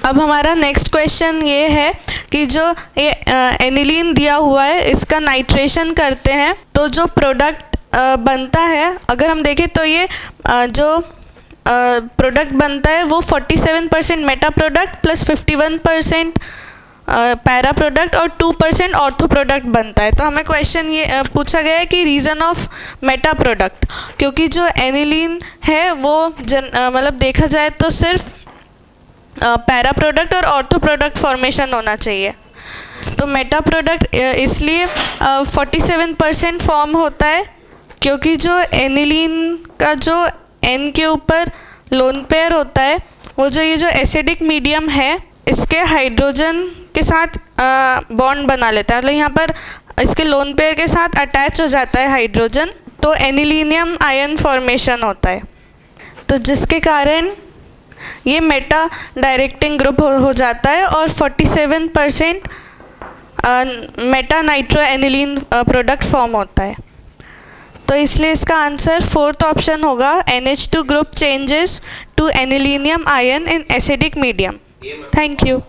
अब हमारा next question ये है कि जो ये एनिलीन दिया हुआ है इसका नाइट्रेशन करते हैं तो जो प्रोडक्ट बनता है, अगर हम देखें तो ये जो प्रोडक्ट बनता है वो 47% Meta product plus 51% para product और 2% ऑर्थो प्रोडक्ट बनता है। तो हमें क्वेश्चन ये पूछा गया है कि रीज़न ऑफ मेटा प्रोडक्ट, क्योंकि जो एनिलीन है वो मतलब देखा जाए तो सिर्फ पैरा प्रोडक्ट और ऑर्थो प्रोडक्ट फॉर्मेशन होना चाहिए। तो मेटा प्रोडक्ट इसलिए 47% फॉर्म होता है क्योंकि जो एनिलीन का जो एन के ऊपर लोन पेयर होता है वो जो ये जो एसिडिक मीडियम है इसके हाइड्रोजन के साथ बॉन्ड बना लेता है, मतलब यहाँ पर इसके लोन पेयर के साथ अटैच हो जाता है हाइड्रोजन, तो एनिलीनियम आयन फॉर्मेशन होता है। तो जिसके कारण ये मेटा डायरेक्टिंग ग्रुप हो जाता है और 47% Meta nitro aniline product form होता है। तो इसलिए इसका आंसर 4th ऑप्शन होगा, NH2 group changes to anilinium ion in acidic medium. Thank you.